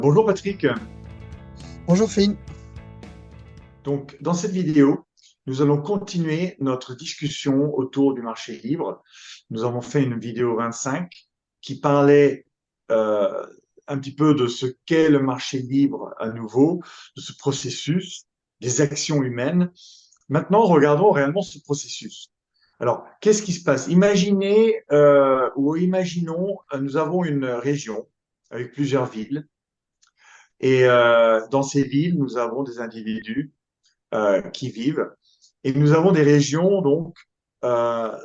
Bonjour Patrick. Bonjour Finn. Donc, dans cette vidéo, nous allons continuer notre discussion autour du marché libre. Nous avons fait une vidéo 25 qui parlait euh, un petit peu de ce qu'est le marché libre à nouveau, de ce processus, des actions humaines. Maintenant, regardons réellement ce processus. Alors, qu'est-ce qui se passe? Imaginez ou imaginons, nous avons une région avec plusieurs villes. Et dans ces villes, nous avons des individus qui vivent. Et nous avons des régions, donc, d'un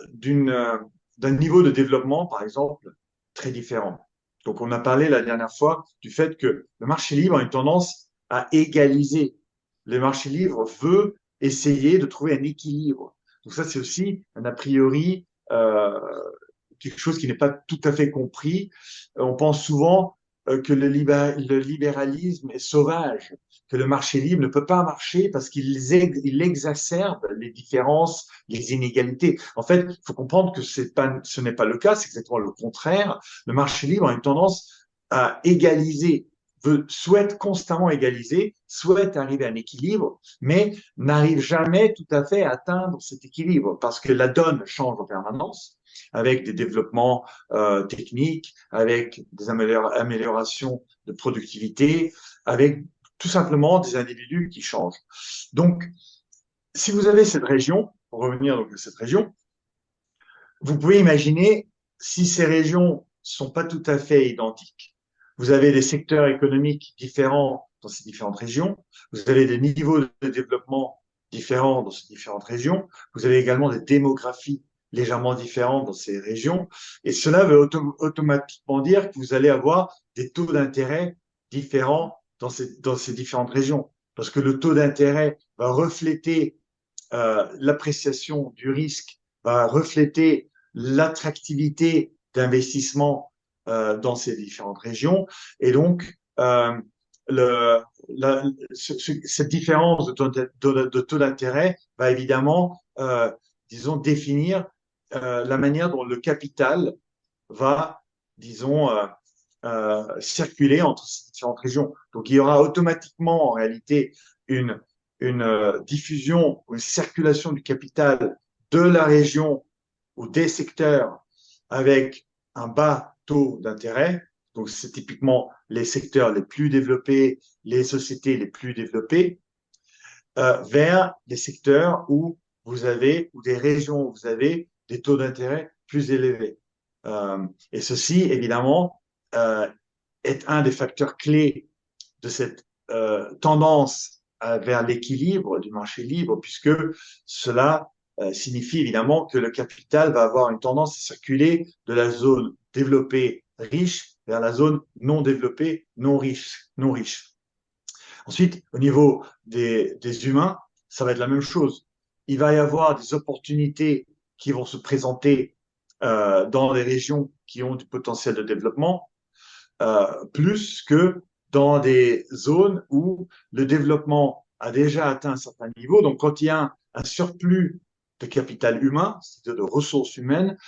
niveau de développement, par exemple, très différent. Donc, on a parlé la dernière fois du fait que le marché libre a une tendance à égaliser. Le marché libre veut essayer de trouver un équilibre. Donc, ça, c'est aussi un a priori quelque chose qui n'est pas tout à fait compris. On pense souvent que le libéralisme est sauvage, que le marché libre ne peut pas marcher parce il exacerbe les différences, les inégalités. En fait, il faut comprendre que ce n'est pas le cas, c'est exactement le contraire. Le marché libre a une tendance à égaliser, souhaite constamment égaliser, souhaite arriver à un équilibre, mais n'arrive jamais tout à fait à atteindre cet équilibre parce que la donne change en permanence avec des développements techniques, avec des améliorations de productivité, avec tout simplement des individus qui changent. Donc, si vous avez cette région, pour revenir donc à cette région, vous pouvez imaginer si ces régions sont pas tout à fait identiques. Vous avez des secteurs économiques différents dans ces différentes régions. Vous avez des niveaux de développement différents dans ces différentes régions. Vous avez également des démographies légèrement différentes dans ces régions. Et cela veut automatiquement dire que vous allez avoir des taux d'intérêt différents dans ces différentes régions. Parce que le taux d'intérêt va refléter l'appréciation du risque, va refléter l'attractivité d'investissement dans ces différentes régions. Et donc, le, cette différence de taux d'intérêt va évidemment, disons, définir la manière dont le capital va, disons, circuler entre ces différentes régions. Donc, il y aura automatiquement, en réalité, une, une diffusion, une circulation du capital de la région ou des secteurs avec un bas taux d'intérêt. Donc, c'est typiquement les secteurs les plus développés, les sociétés les plus développées, vers des secteurs où vous avez, ou des régions où vous avez des taux d'intérêt plus élevés. Et ceci, évidemment, euh, est un des facteurs clés de cette tendance vers l'équilibre du marché libre, puisque cela signifie évidemment que le capital va avoir une tendance à circuler de la zone développée riche vers la zone non développée non riche. Non riche. Ensuite, au niveau des humains, ça va être la même chose. Il va y avoir des opportunités qui vont se présenter dans les régions qui ont du potentiel de développement, plus que dans des zones où le développement a déjà atteint un certain niveau. Donc, quand il y a un surplus de capital humain, c'est-à-dire de ressources humaines,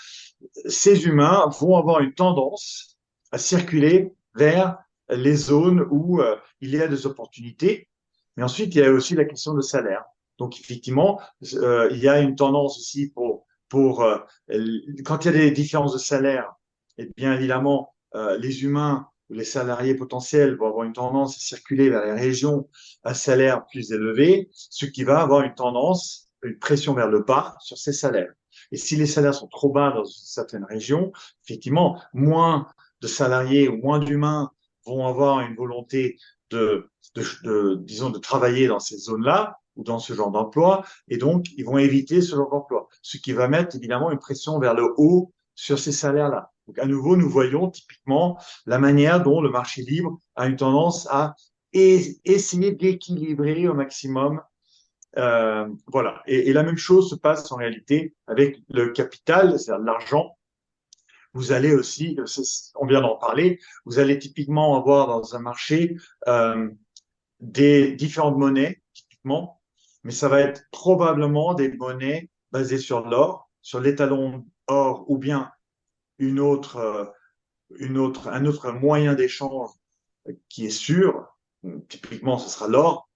ces humains vont avoir une tendance à circuler vers les zones où il y a des opportunités. Mais ensuite, il y a aussi la question de salaire. Donc, effectivement, il y a une tendance aussi pour quand il y a des différences de salaire, et bien évidemment, les humains ou les salariés potentiels vont avoir une tendance à circuler vers les régions à salaire plus élevé, ce qui va avoir une tendance, une pression vers le bas sur ces salaires. Et si les salaires sont trop bas dans certaines régions, effectivement, moins de salariés ou moins d'humains vont avoir une volonté disons, de travailler dans ces zones-là ou dans ce genre d'emploi, et donc ils vont éviter ce genre d'emploi, ce qui va mettre évidemment une pression vers le haut sur ces salaires-là. Donc à nouveau, nous voyons typiquement la manière dont le marché libre a une tendance à essayer d'équilibrer au maximum voilà. Et la même chose se passe en réalité avec le capital, c'est-à-dire l'argent. Vous allez aussi, on vient d'en parler, vous allez typiquement avoir dans un marché des différentes monnaies, typiquement, mais ça va être probablement des monnaies basées sur l'or, sur l'étalon or ou bien une autre, un autre moyen d'échange qui est sûr, typiquement ce sera l'or,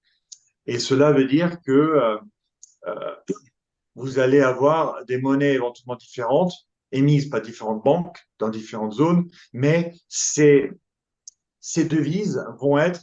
et cela veut dire que euh, vous allez avoir des monnaies éventuellement différentes, émises par différentes banques dans différentes zones, mais ces devises vont être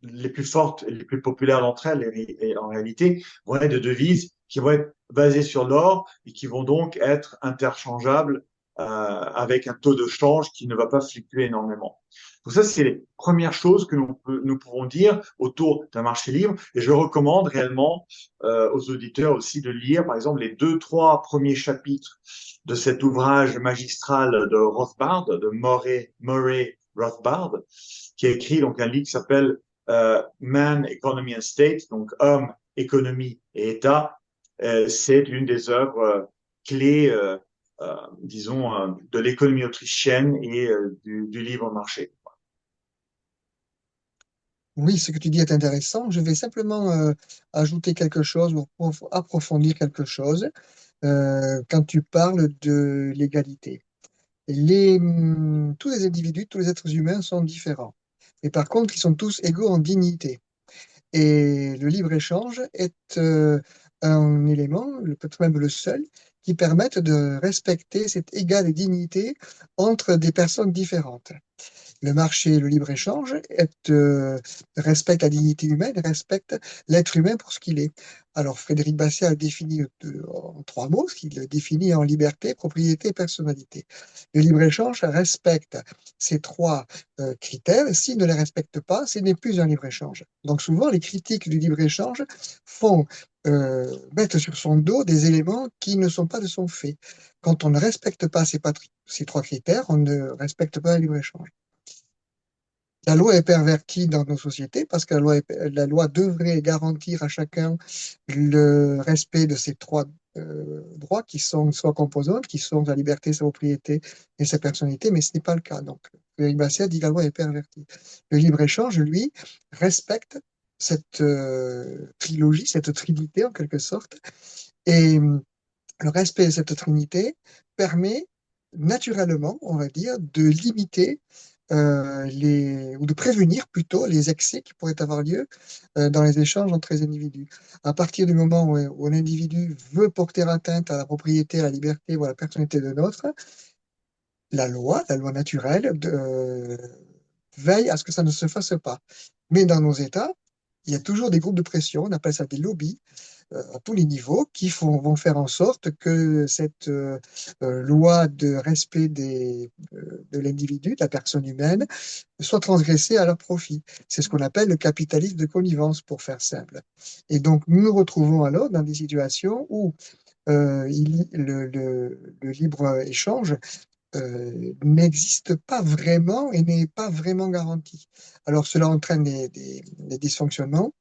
les plus fortes et les plus populaires d'entre elles, et en réalité, vont être des devises qui vont être basées sur l'or et qui vont donc être interchangeables avec un taux de change qui ne va pas fluctuer énormément. Donc ça, c'est les premières choses que nous pouvons dire autour d'un marché libre. Et je recommande réellement aux auditeurs aussi de lire, par exemple, les deux, trois premiers chapitres de cet ouvrage magistral de Rothbard, de Murray Rothbard, qui a écrit donc un livre qui s'appelle Man, Economy and State, donc Homme, économie et État. C'est l'une des œuvres clés, disons, de l'économie autrichienne et du libre marché. Oui, ce que tu dis est intéressant. Je vais simplement ajouter quelque chose ou approfondir quelque chose quand tu parles de l'égalité. Tous les individus, tous les êtres humains sont différents. Mais par contre, ils sont tous égaux en dignité. Et le libre-échange est un élément, peut-être même le seul, qui permette de respecter cette égale dignité entre des personnes différentes. Le marché, le libre-échange respecte la dignité humaine, respecte l'être humain pour ce qu'il est. Alors, Frédéric Bastiat a défini en trois mots, ce qu'il définit en liberté, propriété et personnalité. Le libre-échange respecte ces trois critères. S'il ne les respecte pas, ce n'est plus un libre-échange. Donc, souvent, les critiques du libre-échange font mettre sur son dos des éléments qui ne sont pas de son fait. Quand on ne respecte pas ces trois critères, on ne respecte pas le libre-échange. La loi est pervertie dans nos sociétés parce que la loi devrait garantir à chacun le respect de ces trois droits qui sont soit composantes, qui sont sa liberté, sa propriété et sa personnalité, mais ce n'est pas le cas. Donc, Frédéric Bastiat dit que la loi est pervertie. Le libre-échange, lui, respecte cette trilogie, cette trinité en quelque sorte, et le respect de cette trinité permet naturellement, on va dire, de limiter ou de prévenir plutôt les excès qui pourraient avoir lieu dans les échanges entre les individus. À partir du moment où un individu veut porter atteinte à la propriété, à la liberté ou à la personnalité de l'autre, la loi naturelle, veille à ce que ça ne se fasse pas. Mais dans nos États, il y a toujours des groupes de pression, on appelle ça des lobbies, à tous les niveaux vont faire en sorte que cette loi de respect de l'individu, de la personne humaine, soit transgressée à leur profit. C'est ce qu'on appelle le capitalisme de connivence, pour faire simple. Et donc, nous nous retrouvons alors dans des situations où le libre-échange n'existe pas vraiment et n'est pas vraiment garanti. Alors, cela entraîne des dysfonctionnements,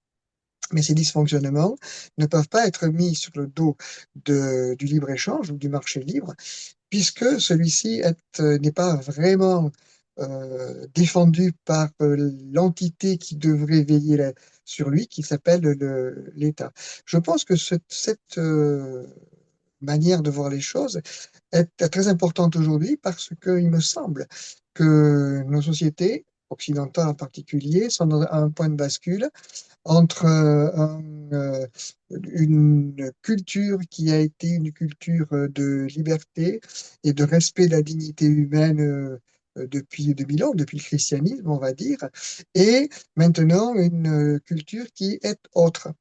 mais ces dysfonctionnements ne peuvent pas être mis sur le dos du libre-échange ou du marché libre, puisque celui-ci n'est pas vraiment défendu par l'entité qui devrait veiller sur lui, qui s'appelle l'État. Je pense que cette manière de voir les choses est très importante aujourd'hui parce qu'il me semble que nos sociétés, occidentales en particulier, sont à un point de bascule entre une culture qui a été une culture de liberté et de respect de la dignité humaine depuis 2000 ans, depuis le christianisme, on va dire, et maintenant une culture qui est autre.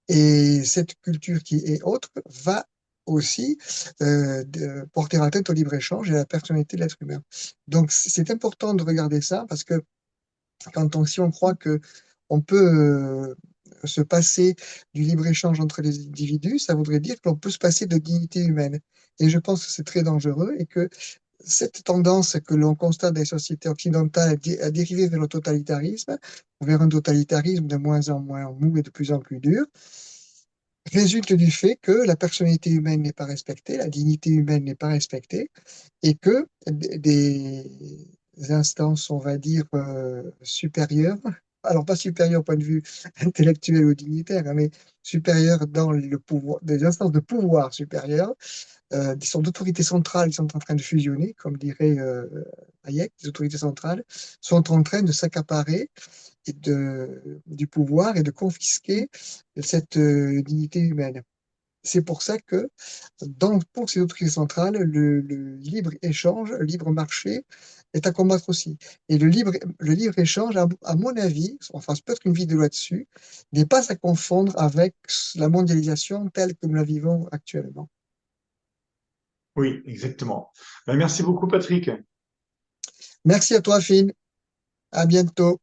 Et cette culture qui est autre va aussi porter atteinte au libre-échange et à la personnalité de l'être humain. Donc c'est important de regarder ça parce que si on croit que on peut se passer du libre-échange entre les individus, ça voudrait dire qu'on peut se passer de dignité humaine. Et je pense que c'est très dangereux et que cette tendance que l'on constate dans les sociétés occidentales à dériver vers le totalitarisme, vers un totalitarisme de moins en moins mou et de plus en plus dur, résulte du fait que la personnalité humaine n'est pas respectée, la dignité humaine n'est pas respectée, et que des instances, on va dire, supérieures, alors pas supérieures au point de vue intellectuel ou dignitaire, hein, mais supérieures dans le pouvoir, des instances de pouvoir supérieures, des sortes d'autorités centrales qui sont en train de fusionner, comme dirait Hayek, les autorités centrales sont en train de s'accaparer du pouvoir et de confisquer cette dignité humaine. C'est pour ça que pour ces autorités centrales, le libre-échange, le libre marché est à combattre aussi. Et le libre-échange, à mon avis, on fasse peut-être une vidéo là-dessus, n'est pas à confondre avec la mondialisation telle que nous la vivons actuellement. Oui, exactement. Ben, merci beaucoup, Patrick. Merci à toi, Phil. À bientôt.